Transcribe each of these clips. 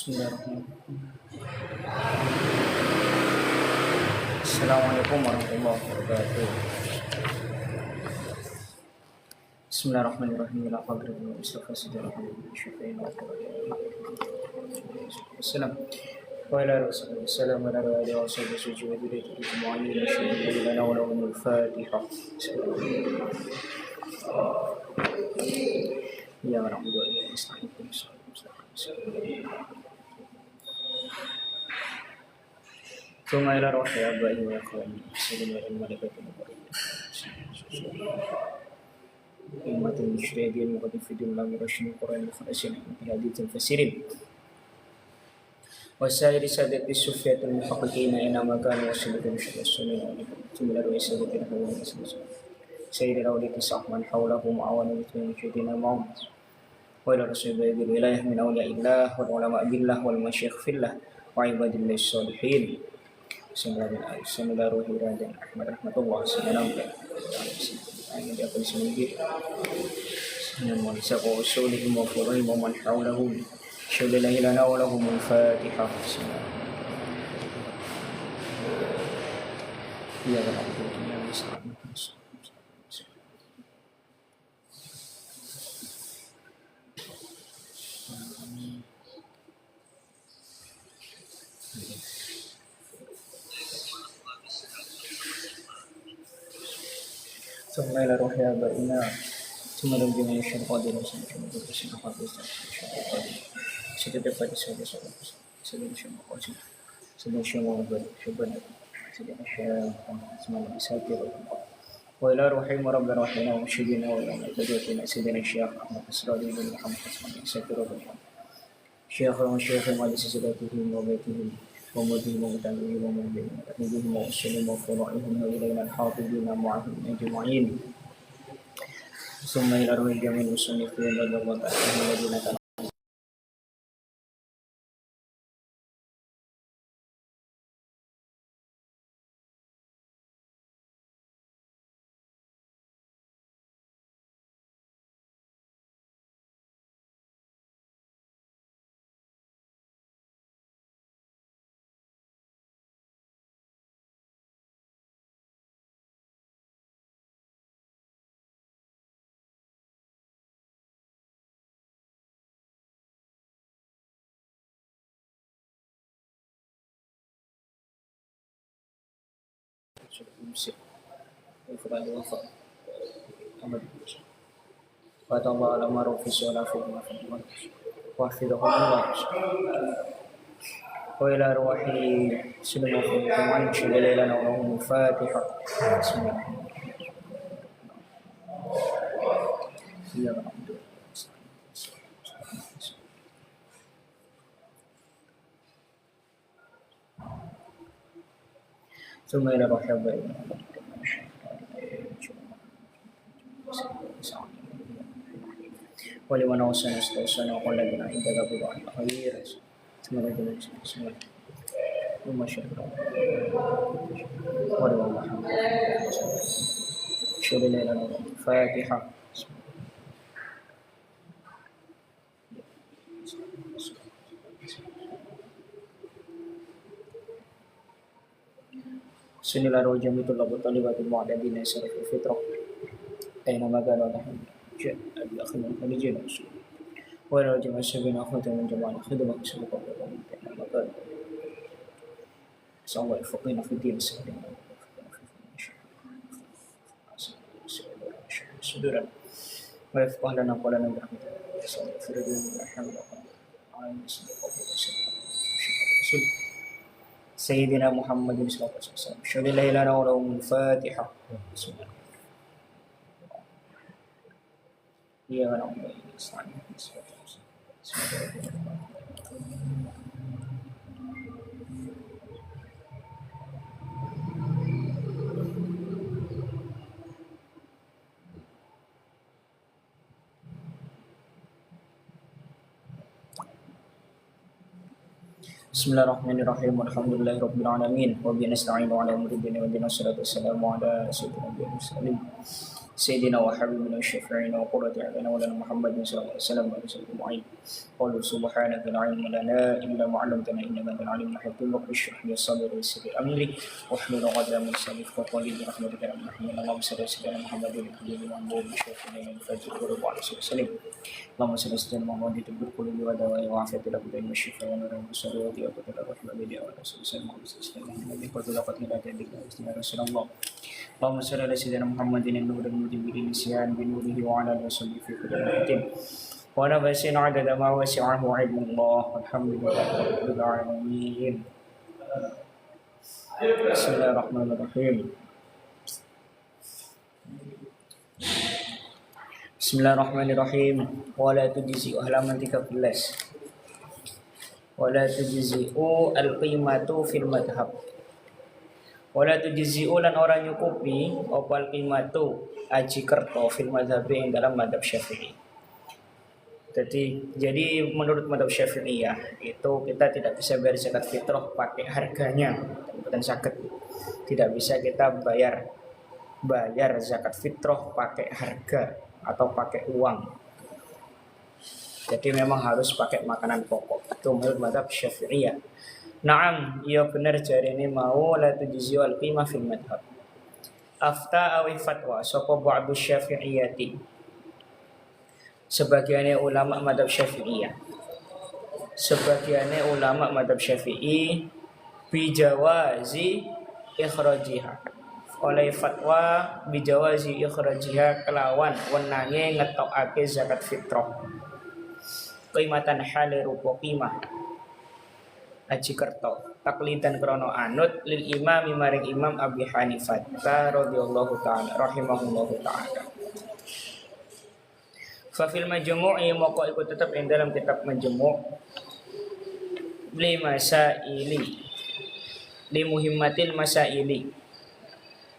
Bismillahirrahmanirrahim. Assalamualaikum warahmatullahi wabarakatuh. Bismillahirrahmanirrahim. Ila hadratil Mustafa sallallahu alaihi wasallam. Wa ila rasulillah sallallahu alaihi wasallam wa alihi wa sahbihi Ya Rabbi, ثم إلى روح آبائي وإخواني سيدنا الملائكة أمة المجتهدين المقدمين الله ورشد القرآن الخلصين من حديث الفسيرين وسائر سادة الصوفية المحققين أينما كانوا وسلة مشهد السنين ثم إلى روح سيدنا سيد الأولياء صح من حولهم أعوان المجتهدين معهم وإلى رسول الله الولاية من أولياء الله والعلماء بالله والمشايخ في الله وعباد الله الصالحين Bismillah rohi raden Ahmad rahmatullah sallallahu alaihi wa sallam wa saqo usulihim wa furihim wa man hawlahum syulillahi lana wa lahum al-fatihah Ya Rabbi ya Muhammad ثم إلى روح آبائنا ثم للجميع القادر وإلى روحهم رب رحمنا ومرشدنا وإلى مقتديتنا سيدنا الشيخ أحمد السرادي بن محمد سيدنا ربنا شيخ وشيخ مجلس سادتهم وبيتهم ومدهم ومتابعهم ومؤمنهم ومسلمين وفرائهم وإلينا الحافظين معهم أجمعين ثم إلى روح جميع المصنفين رضي الله تعالى عنهم الذين وفقد وفق وتضع على ما في السؤال في وحفظه الله وإلى روح سلم ومن شهد لنا ولهم الفاتحة بسم الله يا رب ثم إلى روح آبائنا ولمن أوصانا استوصانا وقال لنا عندك بضع خير ثم رجل بسم الله ثم شكرا ولمن محمد شهد لنا الفاتحة Sinilah roh jami'atul labutalibatul mu'adabina sarafil fitrah أينما كانوا نحن الأخذ الخليجين وإلى جميع السبيل أخذ من جمال خدمة سبق أينما كانوا سواء يفقهنا في الدين السهلين صدورا ويفقه لنا قولنا برحمته استغفر لنا الحمد سيدنا محمد صلى الله عليه وسلم شهد لا إله إلا هو الفاتحة بسم الله يا رب Bismillahirrahmanirrahim. Alhamdulillahirabbil alamin. Wa bihi nasta'inu ala umuri dunya wa dina. Wassalatu wassalamu ala sayyidina Muhammadin Sayyidina wa habibina syafi'ina wa qurrati a'yunina wa lana Muhammadin sallallahu alaihi wasallam wa sallam. Qul subhanaka la ilma lana illa ma 'allamtana innaka antal alimul hakim. Rabbi shrah li sadri wa yassir li amri wahlul 'uqdatam min lisani yafqahu qawli bi rahmatika ya arhamar rahimin. Allahumma salli ala sayyidina Muhammadin wa ala alihi syafi'ina wa fajr wa ala sallim. Allahumma salli ala sayyidina Muhammadin wa qul wa dawa'i wa afiyatil abdi wa syifa wa nurul basari wa tiyatul rahmah bi wa sallallahu alaihi wa sallam. Rasulullah. Allahumma salli ala sayyidina Muhammadin an-nuril mujibbil nisyan bi nurihi wa ala alihi wasallam fi kulli waqtin. Wa nafasin 'adada ma wasi'ahu 'ilmullah. Alhamdulillahirabbil alamin. Bismillahirrahmanirrahim. Bismillahirrahmanirrahim. Wala tujzi'u halaman 13. Wala tujzi'u al-qimatu fil madhab. Wala tujzi'u lan ora nyukupi opal qimatu aji kerto fil madhabi yang dalam madhab Syafi'i. Jadi menurut madhab Syafi'iyah itu kita tidak bisa bayar zakat fitrah pakai harganya, bukan zakat. Tidak bisa kita bayar zakat fitrah pakai harga atau pakai uang. Jadi memang harus pakai makanan pokok. Itu menurut madhab Syafi'iyah. Naam, iya benar jari ini mau la tujzi'u al-qimah fil madhab. Afta awi fatwa sapa ba'du Syafi'iyati. Sebagiannya ulama madhab Syafi'iyah. Sebagiannya ulama madhab Syafi'i bijawazi ikhrajiha. Oleh fatwa bijawazi ikhrajiha kelawan wenange ngetokake zakat fitrah. Qimatan hale rupa qimah aji kerto taklidan krono anut lil imam maring Imam Abi Hanifah radhiyallahu taala rahimahullahu taala. Fa fil majmu'i moko iku tetep ing dalam kitab majmu' li masaili li muhimmatil masaili.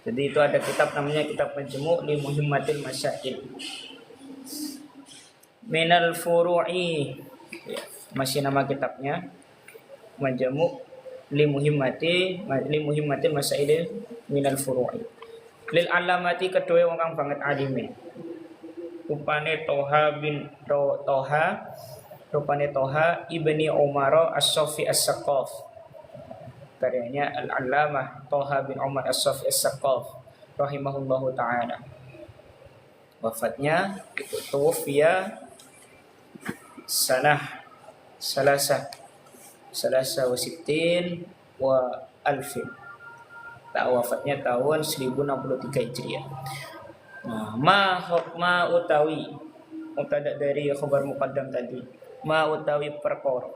Jadi itu ada kitab namanya kitab majmu' li muhimmatil masail. Minal furu'i ya, masih nama kitabnya Majmu' li muhimmatil masail minal furu'i. Lil alamati kedua wong kang banget alime. Rupane Toha ibni Umar as-Safi as-Saqaf. Karyanya Al-Allamah Toha bin Umar as-Safi as-Saqaf rahimahullahu taala. Wafatnya itu tuwfiya sanah Salasa wa sittin wa alfin. Wafatnya tahun 1063 Hijriah. Nah, ma utawi mutada dari khabar muqaddam tadi. Ma utawi perkara.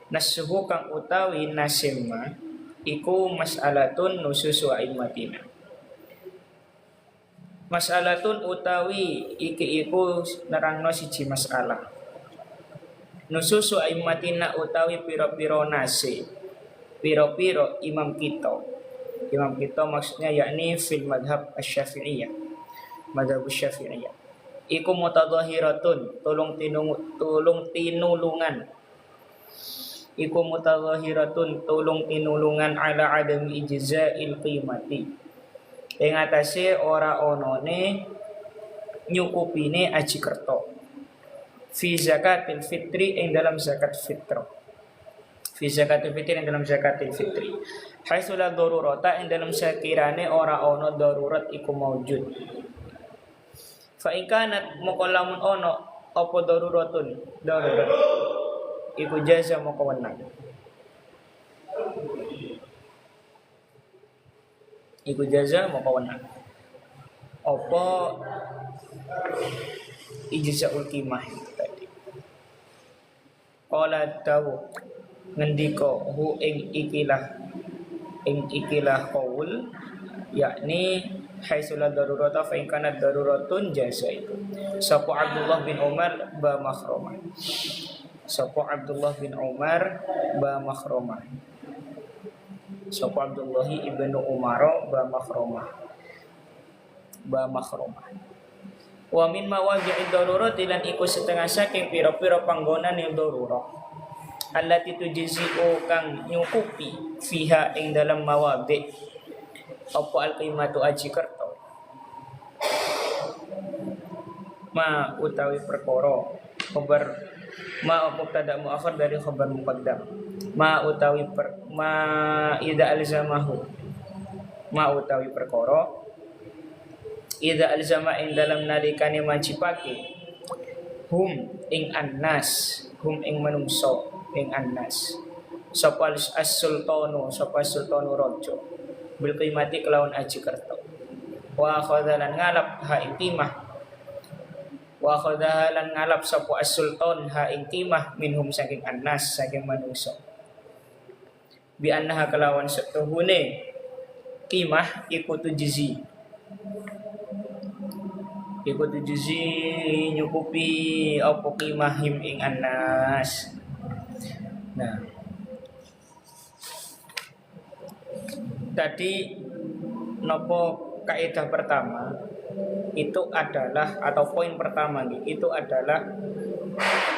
Nasuhu kang utawi nasimma iku mas'alatun nususu aimatina. Mas'alatun utawi iku nerangno siji masalah. Nususu aimatina utawi piro-piro nasi, piro-piro imam kita maksudnya yakni fil madhab asy-Syafi'iyah, madhab asy-Syafi'iyah iku mutadhahiratun tulung tinulungan ala adami ijza'il qimati ing atase ora onone nyukupine aji kerto fi zakatil fitri yang dalam zakat fitrah. Fi zakatil fitri yang dalam zakatil fitri. Haitsu la darurata yang dalam sekirane ora ono darurat iku maujud. Fa in kanat moko lamun ono apa darurat iku jaza moko wenang. Iku jaza moko wenang. Apa ijza'ul qimah tadi. Qala tawu ngendika hu ing ikilah qaul yakni haitsu la darurata fa in kana daruratun jasa itu. Sapa Abdullah bin Umar ba Makhrumah. Sapa Abdullah bin Umar ba Makhrumah. Sapa Abdullah ibnu Umar ba Makhrumah. Wa min mawaqi'id darurat lan iku setengah saking pira-pira panggonan yang darurat. allati tujzi'u kang nyukupi fiha ing dalam mawadhi apa al-qimatu aji kerto ma utawi perkara khabar ma mubtada muakhir dari khabar muqaddam ma utawi ma idza alzamahu ma utawi perkara idza alzama ing dalam nalikane majibake hum ing annas hum ing manungso ing annas sapa as-sultanu sapa sultanu raja bil qimati kelawan aji kerto wa khadhalan ngalap ha ing timah wa khadhalan ngalap sapa as-sultan ha ing timah minhum saking annas saking manungso bi annaha kelawan setuhune timah ikutu jizi nyukupi apa qimah him ing annas. Nah, tadi nopo kaidah pertama itu adalah atau poin pertama itu adalah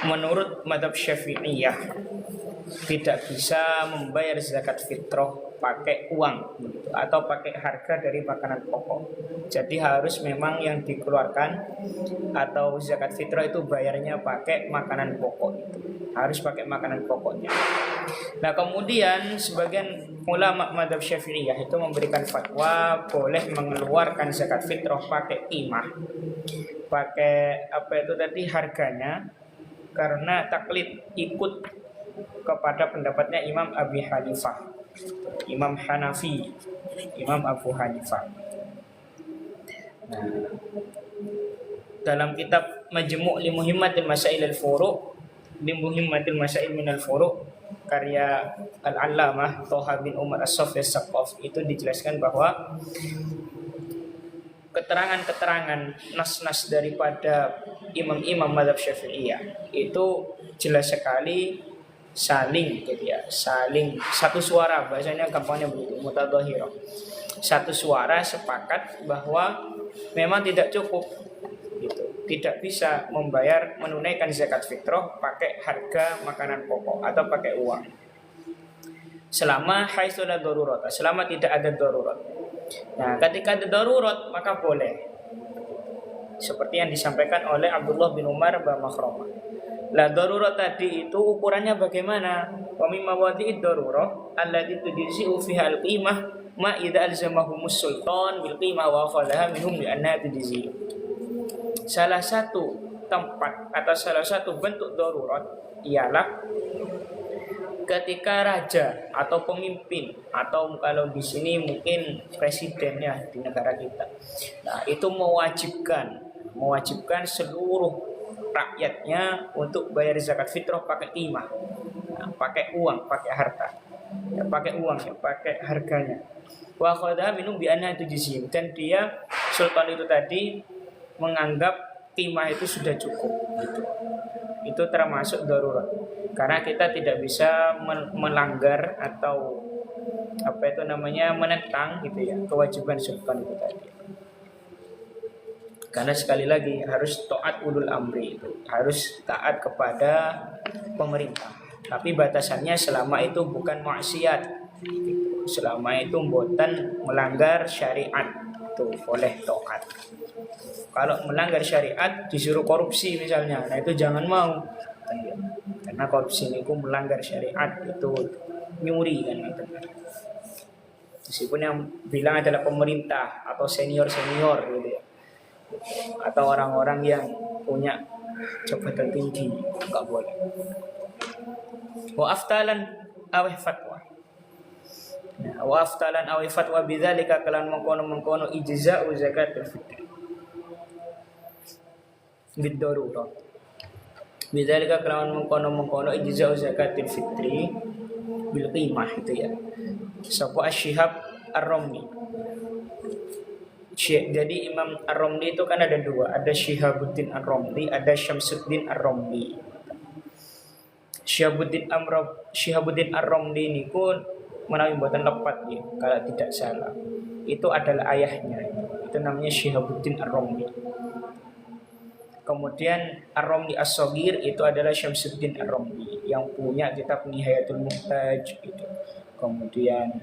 menurut mazhab Syafi'iyah tidak bisa membayar zakat fitrah pakai uang gitu, atau pakai harga dari makanan pokok. Jadi harus memang yang dikeluarkan atau zakat fitrah itu bayarnya pakai makanan pokok itu. Harus pakai makanan pokoknya. Nah, kemudian sebagian ulama mazhab Syafi'iyah itu memberikan fatwa boleh mengeluarkan zakat fitrah pakai qimah. Pakai apa itu tadi harganya karena taklid ikut kepada pendapatnya Imam Abi Hanifah, Imam Hanafi, Imam Abu Hanifah. Nah, dalam kitab Majmu' li Muhimmatil Masail al-Furu' li Muhimmatil Masail min al-Furu' karya Al-Allamah Thaha bin Umar As-Safi As-Saqaf itu dijelaskan bahwa keterangan-keterangan nas-nas daripada imam-imam mazhab Syafi'iyah itu jelas sekali saling gitu ya, saling satu suara, bahasanya gampangnya begitu, mutadhahirah. Satu suara sepakat bahwa memang tidak cukup gitu. Tidak bisa membayar menunaikan zakat fitrah pakai harga makanan pokok atau pakai uang. Selama haitsu la darurat, selama tidak ada darurat. Nah, ketika ada darurat maka boleh. Seperti yang disampaikan oleh Abdullah bin Umar bin Makhramah. Lah darurat tadi itu ukurannya bagaimana? Wa mimma wadi'id darurah allati tujzi'u fiha al-qimah ma idza alzamahumus sultan bil qimah wa akhadha minhum li anna tujzi'. Salah satu tempat atau salah satu bentuk darurat ialah ketika raja atau pemimpin atau kalau di sini mungkin presidennya di negara kita. Nah, itu mewajibkan seluruh rakyatnya untuk bayar zakat fitrah pakai qimah, nah, pakai uang, pakai harta, ya, pakai uang, ya, pakai harganya. Wa khadha minum bi anna tujzi, dan dia sultan itu tadi menganggap qimah itu sudah cukup gitu. Itu termasuk darurat karena kita tidak bisa melanggar atau apa itu namanya menentang gitu ya kewajiban sultan itu tadi. Karena sekali lagi harus taat ulul amri, itu harus taat kepada pemerintah. Tapi batasannya selama itu bukan maksiat, selama itu bukan melanggar syariat, itu boleh taat. Kalau melanggar syariat disuruh korupsi misalnya, nah itu jangan mau, karena korupsi itu melanggar syariat, itu nyuri kan itu. Meskipun yang bilang adalah pemerintah atau senior gitu ya, atau orang-orang yang punya jabatan tinggi, enggak boleh. Wa aftalan awih fatwa. Nah, wa aftalan awih fatwa bidzalika kalan mengkono ijza'u zakatul fitri. Bidarurah. Bidzalika kalan mengkono ijza'u zakatul fitri bil qimah itu ya. Sapa Asy-Syihab Ar-Romli. Jadi Imam Ar-Romli itu kan ada dua, ada Syihabuddin Ar-Romli, ada Syamsuddin Ar-Romli. Syihabuddin Ar-Romli ini pun menawi mboten lepat ya, kalau tidak salah. Itu adalah ayahnya. Itu namanya Syihabuddin Ar-Romli. Kemudian Ar-Romli As-Shaghir itu adalah Syamsuddin Ar-Romli. yang punya kitab Nihayatul Muhtaj gitu. Kemudian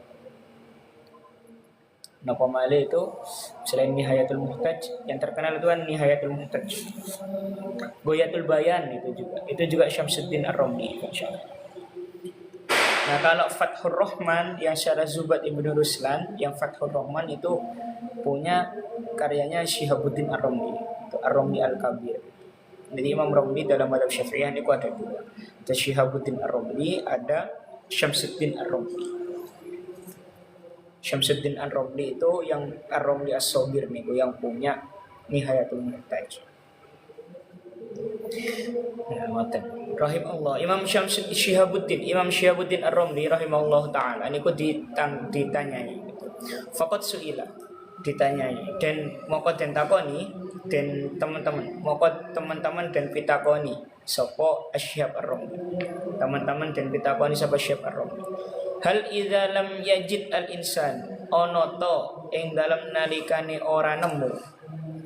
Napa Male itu selain Nihayatul Muhtaj yang terkenal itu kan Nihayatul Muhtaj. Ghoyatul Bayan itu juga Syamsuddin Ar-Romli insyaallah. Nah kalau Fathur Rahman yang secara Zubat Ibnu Ruslan, yang Fathur Rahman itu punya karyanya Syihabuddin Ar-Romli, itu Ar-Romli Al-Kabir. Jadi Imam Romli dalam madhab Syafi'iyah itu ada dua, ada Syihabuddin Ar-Romli, ada Syamsuddin Ar-Romli. Syamsuddin Ar-Romli itu yang Ar-Romli As-Sobir nih, yang punya Nihayatul Muhtaj. Ya, rahimahullah Imam Syihabuddin Ar-Romli rahimahullah taala niku ditanyai gitu. Faqat suila ditanyai dan moko den takoni dan teman-teman dan pitakoni sapa Syihab Ar-Romli. Teman-teman dan pitakoni sapa Syihab Ar-Romli. Hal idza lam yajid al-insan ana ta ing dalam nalikane ora nemu.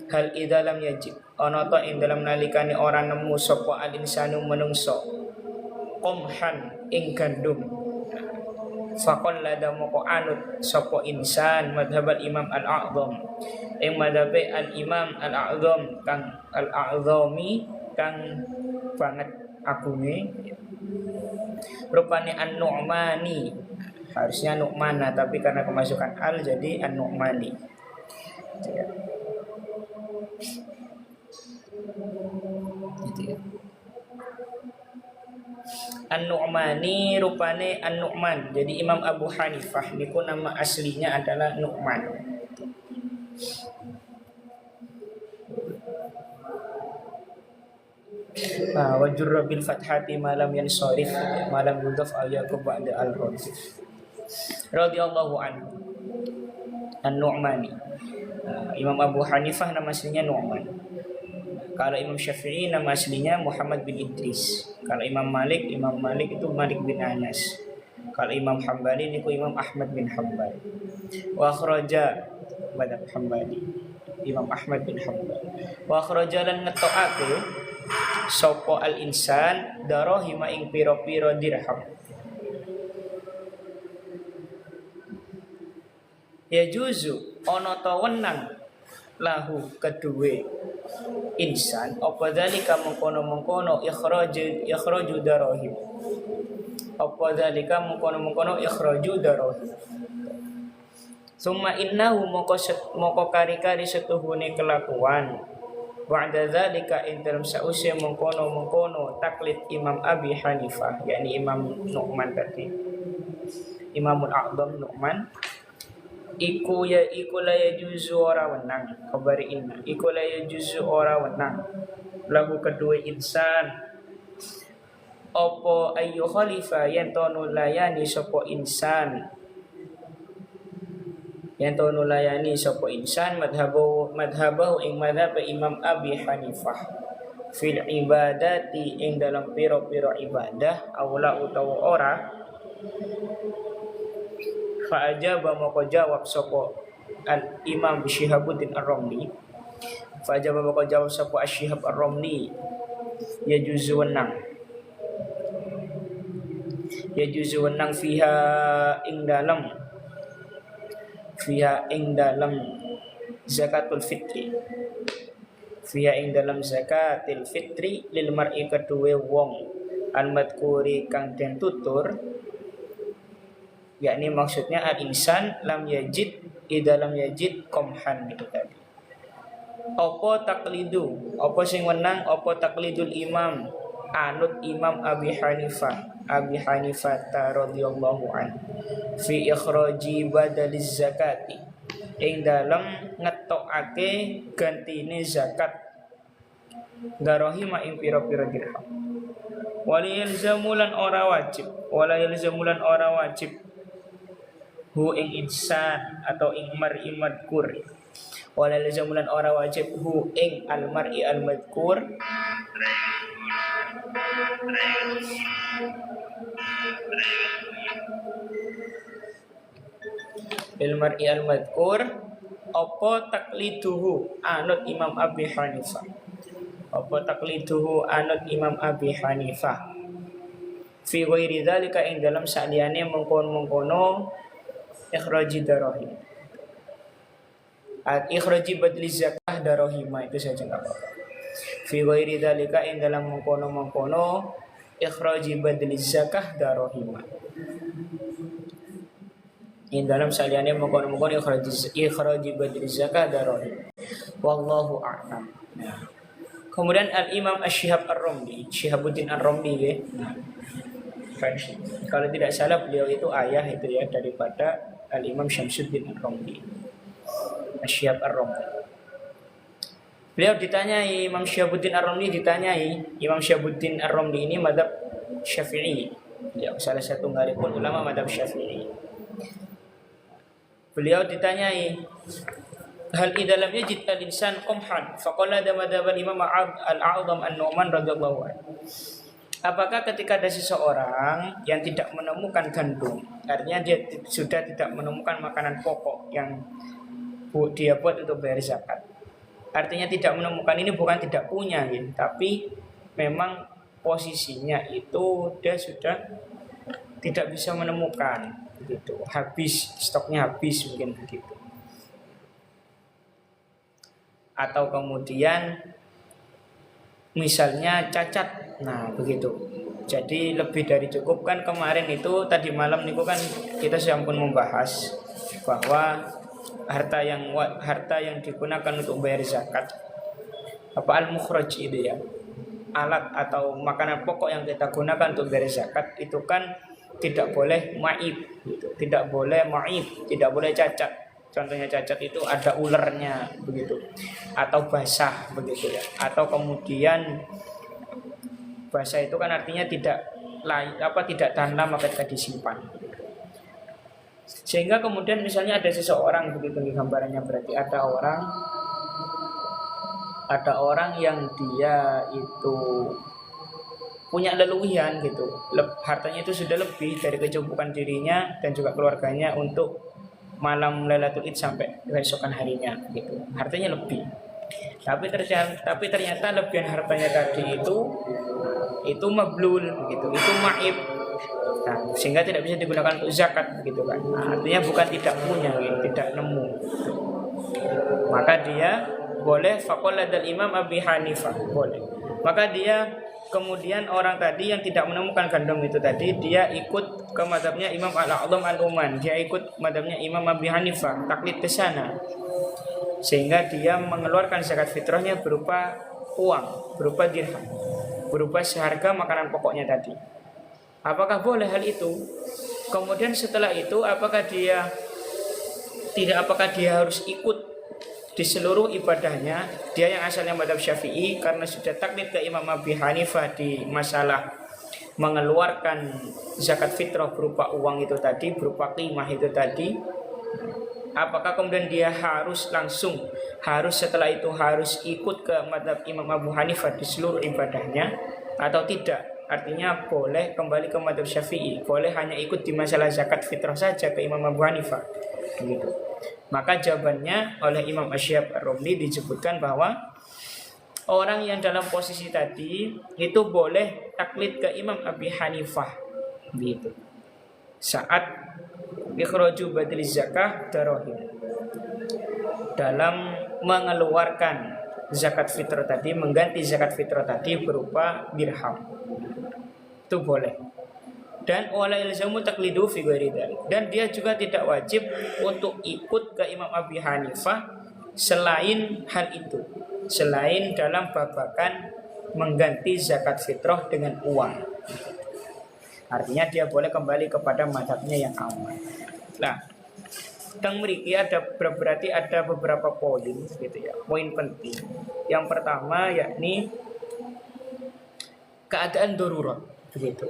Hal idza lam yajid ana ta ing dalam nalikane ora nemu sapa al-insanu menungso qomhan ing gandum. Faqal lada moko anut sapa insan madhabal Imam Al-A'zam ing madhabe al-Imam Al-A'zam kang Al-A'zami kang banget agunge rupane An-Nu'mani, harusnya Nu'mana tapi karena kemasukan al jadi An-Nu'mani. Gitu ya. An-Nu'mani rupane An-Nu'man. Jadi Imam Abu Hanifah niku nama aslinya adalah Nu'man. Wajurra bil fathati malam yansarif malam yudhaf ayyakub ba'da al-radif. Radhiyallahu anhu. An-Nu'mani. Imam Abu Hanifah nama aslinya Nu'man. Kalau Imam Syafi'i nama aslinya Muhammad bin Idris. Kalau Imam Malik itu Malik bin Anas. Kalau Imam Hambali niku Imam Ahmad bin Hambal. Wa akhraja madhab Hambali Imam Ahmad bin Hambal. Wa akhraja lan ngetokake sapa al-insan darahima ing pira-pira dirham. Ya juzu ana ta wenang lahu kedue insan apa dzalika mengkono-mengkono ikhraju darahim. Apa dzalika mengkono-mengkono ikhraju darahim. Summa innahu moko kari-kari setuhune kelakuan. Ba'da dzalika in dalam sause mengkono-mengkono taklid Imam Abi Hanifah, yakni Imam Nu'man tadi. Imamul A'zam Nu'man iku la yajuzu ora wenang kabari inna iku la yajuzu ora wenang lahu kedua insan opo ayu khalifah yen to nulayani sapa insan madhabahu ing madhab Imam Abi Hanifah fil ibadati ing dalam pira-pira ibadah aula utawa ora. Fa'ajaba moko jawab sapa al-Imam Syihabuddin Ar-Romli. Fa'ajaba moko jawab sapa Syihab Ar-Romli. Ya juzu wenang fiha ing dalam zakatul fitri. Fiha ing dalam zakatul fitri lil mar'i kedue wong al-madkuri kang den tutur, yakni maksudnya al-insan lam yajid qomhan itu tadi. Apa taklidu, apa sing wenang apa taklidul imam anut Imam Abi Hanifah radhiyallahu anhu fi ikhraji badaliz zakati ing dalam ngetokake gantine zakat darahima ing pira-pira dirham. Wala yalzamulan ora wajib hu ing insan atau ing mar'i madkur. Wala lazamulan ora wajib hu ing al mar'i al madkur il mar'i al madkur apa takliduhu anut Imam Abi Hanifah. fi ghairi dzalika ing dalam saliyane mengkono-mengkono ikhraji darahim. Ikhraji badli zakah darahima itu saja enggak apa-apa. Fi ghairi dzalika ing dalam mengkono-mengkono ikhraji badli zakah darahima. Ing dalam saliyane mengkono-mengkono ikhraji badli zakah darahim. Wallahu a'lam. Nah. Kemudian Al-Imam Asy-Syihab Ar-Romli, Syihabuddin Ar-Romli ya. Kalau tidak salah beliau itu ayah itu ya daripada Al-Imam Syamsuddin Ar-Romli. Asy-Syihab Ar-Romli. Beliau ditanyai, Imam Syihabuddin Ar-Romli ditanyai, Imam Syihabuddin Ar-Romli ini mazhab Syafi'i. Beliau salah satu pun ulama mazhab Syafi'i. Beliau ditanyai, hal idalam yajid al-insan qumhan faqala madhab al-imam al-a'zam an-Nu'man radhiyallahu anhu. Apakah ketika ada seseorang yang tidak menemukan gandum, artinya dia sudah tidak menemukan makanan pokok yang dia buat untuk bayar zakat. Artinya tidak menemukan ini bukan tidak punya gitu, tapi memang posisinya itu dia sudah tidak bisa menemukan gitu. Habis, stoknya habis mungkin begitu. Atau kemudian misalnya cacat, nah begitu. Jadi lebih dari cukup kan kemarin itu tadi malam niku kan kita sudah pun membahas bahwa harta yang digunakan untuk bayar zakat apa al-mukhraj itu ya, alat atau makanan pokok yang kita gunakan untuk bayar zakat itu kan tidak boleh maib gitu. Tidak boleh maib, tidak boleh cacat. Contohnya cacat itu ada ulernya begitu, atau basah begitu ya, atau kemudian basah itu kan artinya tidak tahan lama ketika disimpan. Sehingga kemudian misalnya ada seseorang begitu di gambarannya, berarti ada orang yang dia itu punya leluhian gitu, hartanya itu sudah lebih dari kecukupan dirinya dan juga keluarganya untuk malam Lailatul Id sampai keesokan harinya gitu. Hartanya lebih. Tapi ternyata lebihan hartanya tadi itu mablul gitu. Itu maib. Nah, sehingga tidak bisa digunakan untuk zakat begitu kan. Nah, artinya bukan tidak punya gitu, tidak nemu. Maka dia boleh faqala dal Imam Abi Hanifah boleh. Maka dia kemudian orang tadi yang tidak menemukan gandum itu tadi, dia ikut ke mazhabnya Imam Al-A'zam An-Nu'man, dia ikut mazhabnya Imam Abi Hanifah, taklid ke sana. Sehingga dia mengeluarkan zakat fitrahnya berupa uang, berupa dirham, berupa seharga makanan pokoknya tadi. Apakah boleh hal itu? Kemudian setelah itu apakah dia harus ikut di seluruh ibadahnya? Dia yang asalnya mazhab Syafi'i karena sudah taklid ke Imam Abi Hanifah di masalah mengeluarkan zakat fitrah berupa uang itu tadi, berupa qimah itu tadi. Apakah kemudian dia harus setelah itu harus ikut ke mazhab Imam Abu Hanifah di seluruh ibadahnya atau tidak? Artinya boleh kembali ke mazhab Syafi'i, boleh hanya ikut di masalah zakat fitrah saja ke Imam Abu Hanifah gitu. Maka jawabannya oleh Imam Asy-Syihab Ar-Romli disebutkan bahwa orang yang dalam posisi tadi itu boleh taklid ke Imam Abi Hanifah gitu. Saat ikhraju badli zakah darahim, dalam mengeluarkan zakat fitrah tadi, mengganti zakat fitrah tadi berupa dirham, itu boleh. Dan wala ilzamu taqlidu fi ghairi dzalik, dan dia juga tidak wajib untuk ikut ke Imam Abi Hanifah selain hal itu, selain dalam babakan mengganti zakat fitrah dengan uang. Artinya dia boleh kembali kepada mazhabnya yang aman. Nah, teng mriki berarti ada beberapa poin gitu ya, poin penting. Yang pertama yakni keadaan darurat begitu.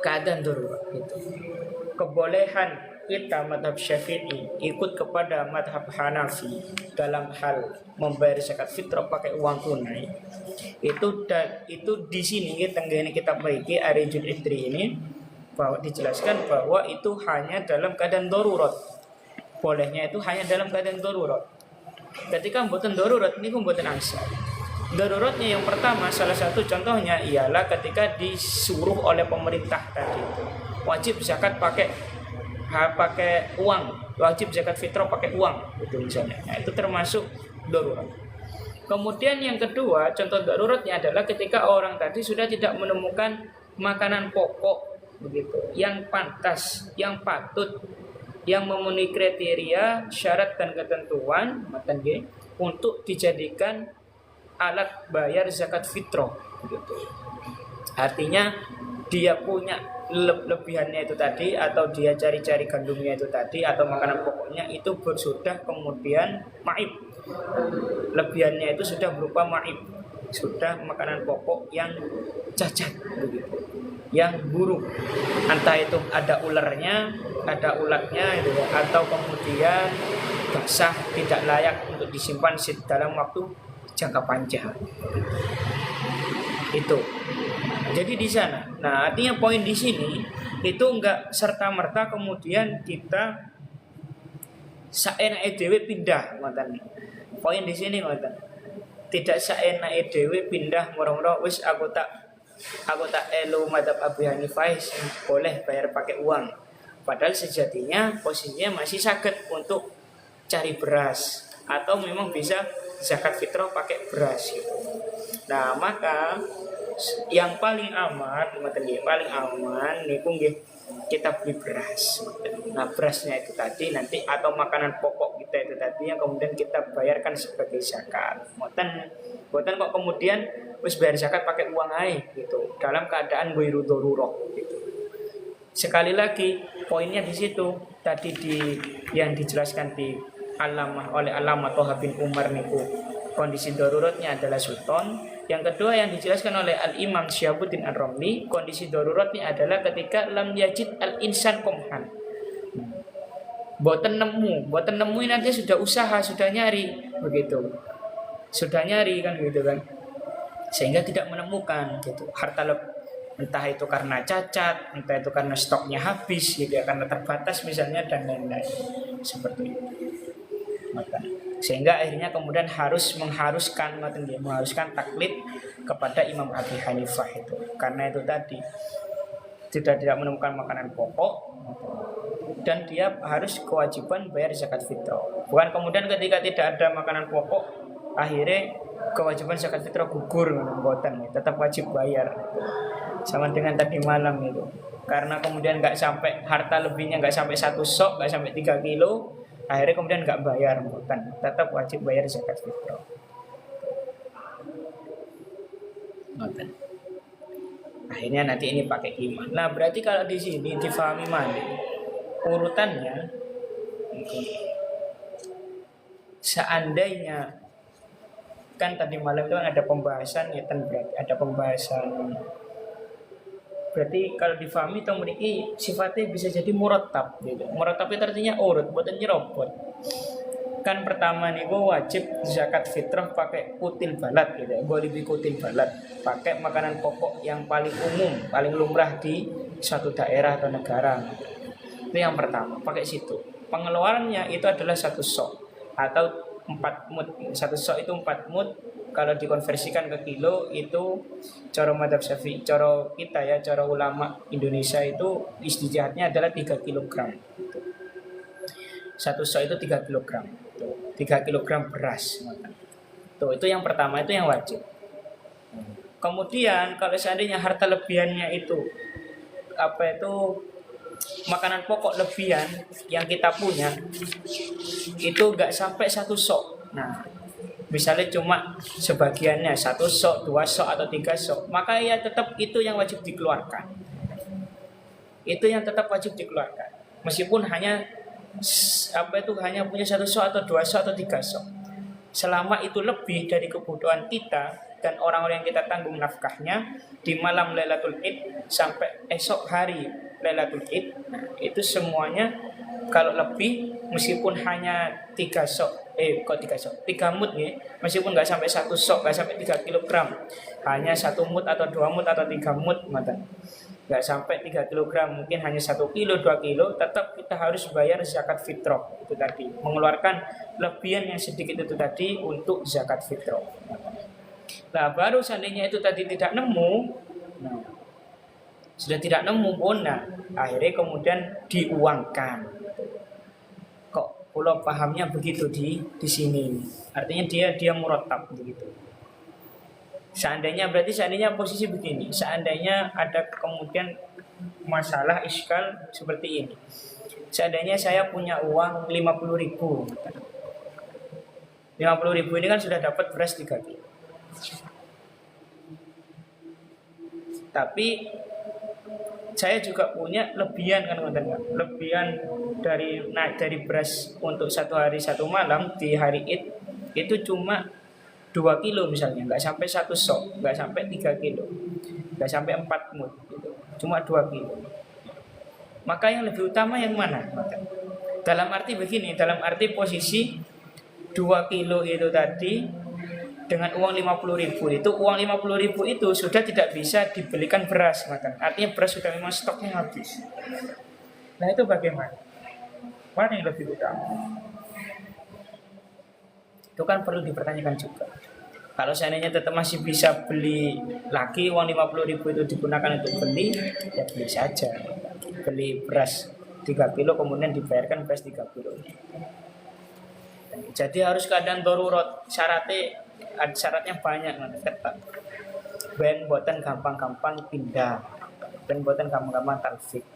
Keadaan darurat gitu. Kebolehan kita mazhab Syafi'i ikut kepada mazhab Hanafi dalam hal membayar zakat fitrah pakai uang tunai. Itu di sini tenggene kitab mriki Arijul Idri ini bahwa dijelaskan bahwa itu hanya dalam keadaan darurat. Bolehnya itu hanya dalam keadaan darurat. Ketika mboten darurat niku mboten angsal. Daruratnya yang pertama, salah satu contohnya ialah ketika disuruh oleh pemerintah tadi, wajib zakat pakai uang, wajib zakat fitrah pakai uang, itu misalnya. Nah, itu termasuk darurat. Kemudian yang kedua, contoh daruratnya adalah ketika orang tadi sudah tidak menemukan makanan pokok begitu, yang pantas, yang patut, yang memenuhi kriteria, syarat dan ketentuan untuk dijadikan alat bayar zakat fitrah gitu. Artinya dia punya lebihannya itu tadi, atau dia cari-cari gandumnya itu tadi, atau makanan pokoknya itu sudah kemudian maib. Lebihannya itu sudah berupa maib, sudah makanan pokok yang cacat begitu, yang buruk, entah itu ada ularnya, ada ulatnya gitu ya, atau kemudian basah, tidak layak untuk disimpan dalam waktu jangka panjang. Itu. Jadi di sana. Nah, artinya poin di sini itu enggak serta-merta kemudian kita saenake dhewe pindah, ngoten. Poin di sini ngoten. Tidak saenake dhewe pindah moro-moro wis aku tak elu madzhab Abu Hanifah boleh bayar pakai uang. Padahal sejatinya posisinya masih sakit untuk cari beras, atau memang bisa zakat fitrah pakai beras gitu. Nah, maka yang paling aman, paling aman niku nggih kita beli beras. Nah, berasnya itu tadi nanti, atau makanan pokok kita itu tadi yang kemudian kita bayarkan sebagai zakat. Mboten kok kemudian wis bayar zakat pakai uang ae gitu, dalam keadaan ghairu darurah gitu. Sekali lagi poinnya di situ tadi yang dijelaskan oleh Allamah Thaha bin Umar niku, kondisi daruratnya adalah sultan. Yang kedua yang dijelaskan oleh Al-Imam Syihabuddin Ar-Ramli, kondisi daruratnya adalah ketika lam yajid al-insan qomhan. Boten nemu ini nanti sudah usaha, sudah nyari begitu. Sudah nyari kan gitu kan. Sehingga tidak menemukan gitu. Entah itu karena cacat, entah itu karena stoknya habis gitu ya, karena terbatas misalnya, dan lain-lain. Seperti itu. Sehingga akhirnya kemudian mengharuskan taklid kepada Imam Abi Hanifah itu, karena itu tadi tidak menemukan makanan pokok dan dia harus kewajiban bayar zakat fitrah. Bukan kemudian ketika tidak ada makanan pokok akhirnya kewajiban zakat fitrah gugur, mboten, tetap wajib bayar. Sama dengan tadi malam itu, karena kemudian nggak sampai harta lebihnya, nggak sampai 1 sok, nggak sampai 3 kilo, akhirnya kemudian nggak bayar, bukan, tetap wajib bayar zakat fitrah. Akhirnya nanti ini pakai iman. Nah, berarti kalau di sini difahami mana urutannya, seandainya kan tadi malam itu kan ada pembahasan ya, berarti ada pembahasan. Berarti kalau difahami itu memiliki sifatnya bisa jadi murattab gitu. Murattab itu artinya urut, buatan nyerobot. Kan pertama nih gue wajib zakat fitrah pakai kutil balad gitu. Gue lebih kutil balad, pakai makanan pokok yang paling umum, paling lumrah di suatu daerah atau negara. Itu yang pertama, pakai situ. Pengeluarannya itu adalah 1 sok atau 4 mud. 1 sok itu 4 mud. Kalau dikonversikan ke kilo itu cara madzhab Syafi'i, cara kita ya, cara ulama Indonesia itu istijahadnya adalah 3 kg. 1 sok itu 3 kg. 3 kg beras. Tuh, itu yang pertama, itu yang wajib. Kemudian kalau seandainya harta lebihannya itu makanan pokok lebihan yang kita punya itu enggak sampai 1 sok. Nah, misalnya cuma sebagiannya 1 sok, 2 sok atau 3 sok, maka ya tetap itu yang wajib dikeluarkan. Itu yang tetap wajib dikeluarkan. Meskipun hanya punya 1 sok atau 2 sok atau 3 sok. Selama itu lebih dari kebutuhan kita dan orang-orang yang kita tanggung nafkahnya di malam Lailatul Id sampai esok hari Lailatul Id, nah, itu semuanya kalau lebih meskipun hanya 3 sok, 3 mud nih, meskipun nggak sampai 1 sok, nggak sampai 3 kg, hanya 1 mud atau 2 mud atau 3 mud, nggak sampai 3 kg, mungkin hanya 1 kilo, 2 kilo, tetap kita harus bayar zakat fitrah itu tadi, mengeluarkan lebihan yang sedikit itu tadi untuk zakat fitrah. Nah, baru seandainya itu tadi tidak nemu, nah, sudah tidak nemu pun, nah, akhirnya kemudian diuangkan. Kok pulau pahamnya begitu di sini? Artinya dia murattab begitu. Seandainya posisi begini, seandainya ada kemudian masalah iskal seperti ini. Seandainya saya punya uang 50.000. 50.000 ini kan sudah dapat beras 3 kilo. Tapi saya juga punya lebihan kan teman-teman. Lebihan dari beras untuk 1 hari 1 malam di hari Id itu cuma 2 kilo misalnya, nggak sampai 1 sok, nggak sampai 3 kilo, nggak sampai 4 mud, gitu. Cuma 2 kilo. Maka yang lebih utama yang mana? Dalam arti begini, dalam arti posisi 2 kilo itu tadi dengan uang 50.000 itu, uang 50.000 itu sudah tidak bisa dibelikan beras, artinya beras sudah memang stoknya habis. Nah itu bagaimana? Mana yang lebih utama? Itu kan perlu dipertanyakan juga. Kalau seandainya tetap masih bisa beli lagi, uang 50.000 itu digunakan untuk beli, ya beli saja. Beli beras 3 kilo kemudian dibayarkan beras 3 kilo. Jadi harus keadaan darurat, syaratnya banyak, ketat. Ben buatan gampang-gampang pindah, ben buatan gampang-gampang talfik.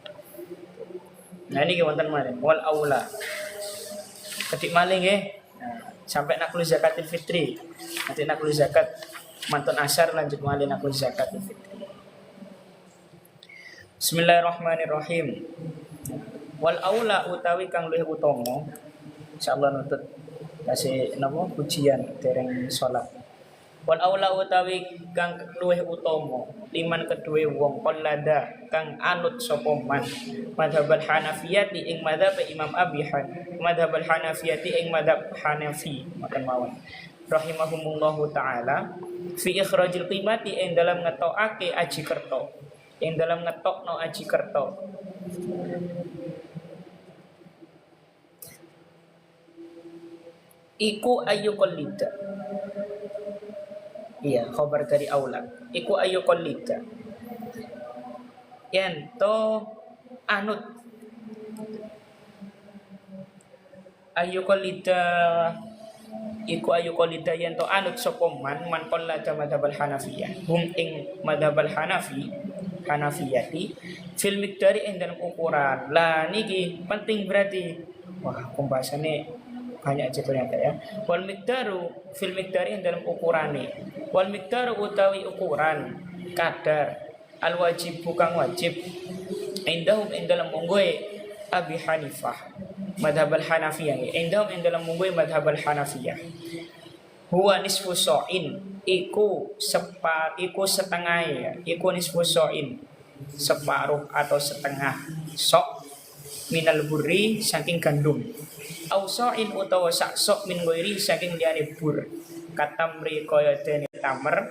Nah ini gimana teman-teman? Wal aula. Ketik maling ya. Sampai nakul zakatil fitri. Nanti nakul zakat mantun asar, lanjut malih nakul zakatil fitri. Bismillahirrahmanirrahim. Wal aula utawi kang luwih utama, insyaallah nutut kasih napa pujian dereng salat. Wal aula utawi kang luwih utama liman kedue wong qallada kang anut sapa man madhabal Hanafiyati ing madhab Imam Abi Hanifah, madhabal Hanafiyati ing madhab Hanafi makan mawon rahimahumullahu taala fi ikhrajil qimati ing dalam ngetokake aji kerta, ing dalam ngetokno aji kerta. Iku ayu qallida. Iya, khabar dari aulad. Iku ayu qallida. Yen to anut. Ayu qallida iku ayu qallida yen to anut sapa man qallada madzhabal Hanafiyah. Hum ing madzhabal Hanafiyati fil miqdari ing dalam ukuran. Lah niki penting berarti. Wah, pembahasannya banyak aja ternyata ya. Wal miqdaru fil miqdari yang dalam ukurane. Wal miqdaru utawi ukuran kadar al wajib bukan wajib. Indahum ing dalam munggoe Abi Hanifah madhab al Hanafiyah. Indahum ing dalam munggoe madhab al Hanafiyah. Huwa nisfu sa'in iku setengah ya. Iku nisfu sa'in separuh atau setengah sok minal burri saking gandum. Ausoin utawa saksok min goiri saking liyane bur katamri kaya dene tamer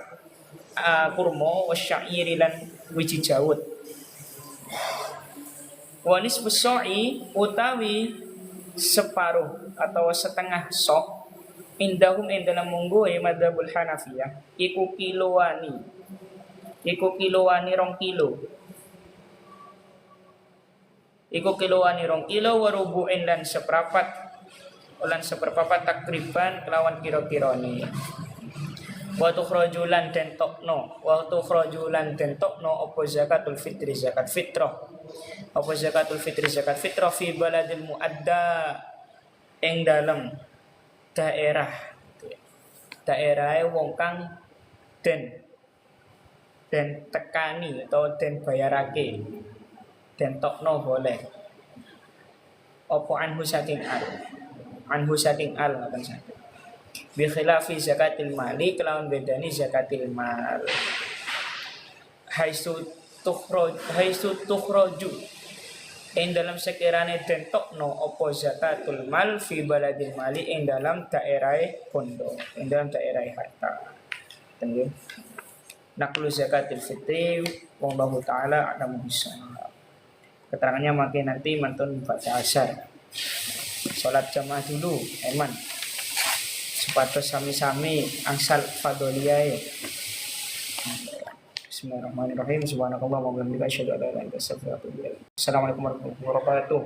kurma wasyairi lan wiji jawut. Wanis besoi utawi separuh atau setengah sok indahum ing dalam munggoe madzhabul Hanafiyah iku kiloani 2 kilo. Iku kiloani 2 kilo warubu'in lan seperpapat takriban kelawan kira-kirane. Wa tukhrajulan den tokno apa zakatul fitri zakat fitrah. Apa zakatul fitri zakat fitrah fi baladil muadda ing dalem daerahe wong kang den tekani atau den bayarake. Den tokno boleh. Apa anhu saking al akan satu. Bi khilafi zakatil mali kelawan bedani zakatil mal. Haisu tukhraju ing dalam sekirane den tokno apa zakatul mal fi baladil mali ing dalam daerah pondok, ing dalam daerah harta. Tenggen. Naqlu zakatil fitri wallahu taala a'lamu bissawab. Keterangannya makin nanti mantun baca asar. Sholat jamaah dulu, eman. Supados sami-sami angsal fadoliyah. Bismillahirrahmanirrahim. Subhanakallahumma wa bihamdika asyhadu an la ilaha illa anta astaghfiruka wa atubu ilaik. Assalamualaikum warahmatullahi wabarakatuh.